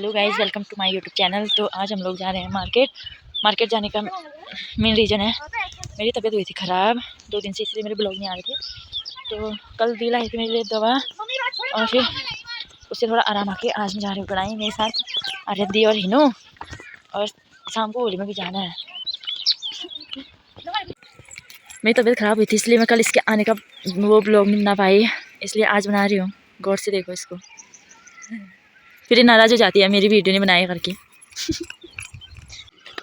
Hello guys, welcome to my YouTube channel. तो आज हम लोग जा रहे हैं मार्केट जाने का मेन रीज़न है मेरी तबीयत हुई थी ख़राब 2 दिन से, इसलिए मेरे ब्लॉग नहीं आ रहे थे। तो कल दी लाई थी मेरे लिए दवा और फिर उससे थोड़ा आराम आके आज मैं जा रही हूँ पढ़ाई मेरे साथ आरती और हिनू, और शाम को होली में भी जाना है। मेरी तबीयत ख़राब हुई थी इसलिए मैं कल इसके आने का वो ब्लॉग नहीं बना पाई, इसलिए आज बना रही हूँ। गौर से देखो इसको, फिर ये नाराज़ हो जाती है मेरी वीडियो नहीं बनाए करके।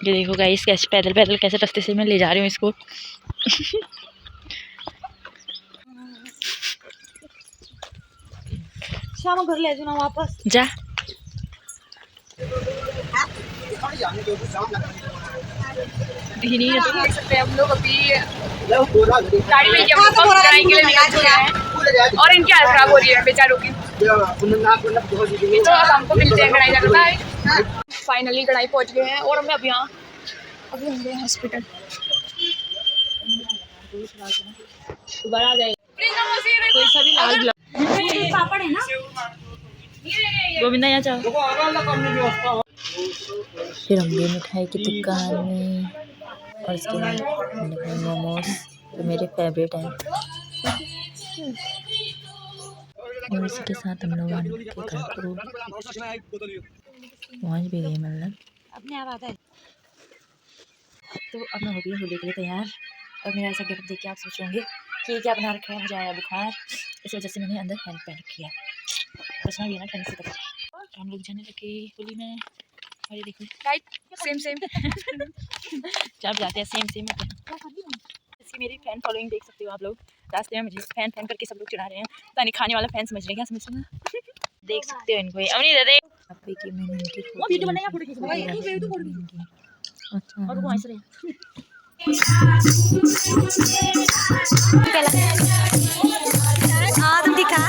ये देखो गाइस कैसे पैदल पैदल कैसे रास्ते से मैं ले जा रही हूँ इसको। शाम घर ले जाना वापस जा। देख सकते हैं हम लोग अभी गाड़ी में लड़ाई के लिए निकल चुके हैं और इनकी हालत खराब हो रही है बेचारों की। तो अब हमको मिलते हैं गढ़ाई जाकर। बाय। फाइनली गढ़ाई पहुंच गए हैं और हमें अभी हम गए हॉस्पिटल। दोबारा आ जाएगा कोई सभी लाल पापड़ है ना गोविंदा यहाँ जाओ। फिर हम गए मिठाई की दुकान में और इसके बाद मोमोज जो मेरे फेवरेट हैं, और इसी के साथ हम लोग के घर को पहुँच भी गए। मतलब अपने आप आता है। तो अब मैं हो गई होली के लिए तैयार, और मेरा ऐसा गेटअप देख के आप सोचेंगे कि क्या बना रखा है, मुझे आया बुखार, इस वजह से मैंने अंदर हैंड पहन रखी है। बचना भी है ना ठंड से। तक हम लोग जाने लगे होली में, और ये देखो सेम जब जाते हैं सेम इसकी मेरी फैन फॉलोइंग देख सकते हो आप लोग। रास्ते में मुझे फैन करके सब लोग चढ़ा रहे हैं, पता नहीं खाने वाला फैन समझ रहे हैं क्या, समझ रहे हैं। देख सकते हो इनको, अमनी दे आपे की मैंने इनकी वीडियो बनाया फोटो खींच अच्छा और वो ऐसे रहे हाँ तुम दिखा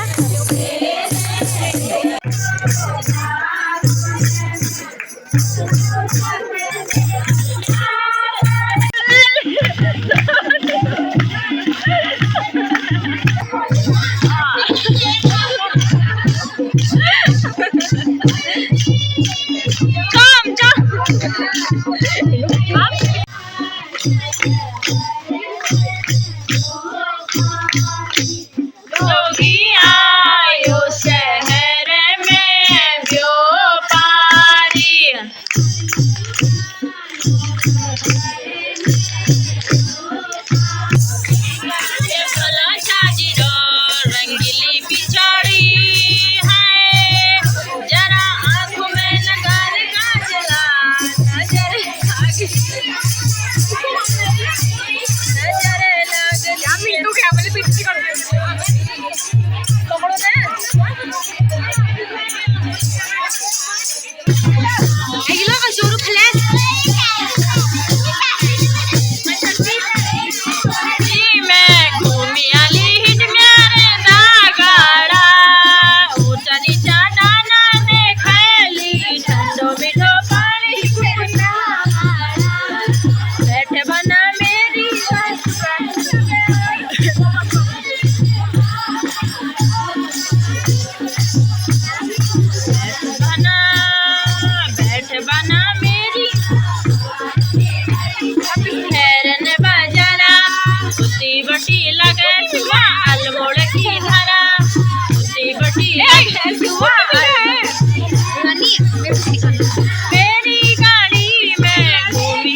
मेरी गाड़ी में घूमी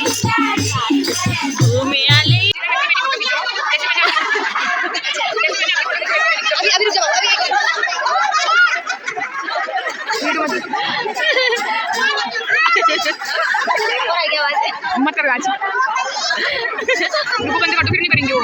आली। मत करो आज बंद कर दो, फिर नहीं करेंगे वो।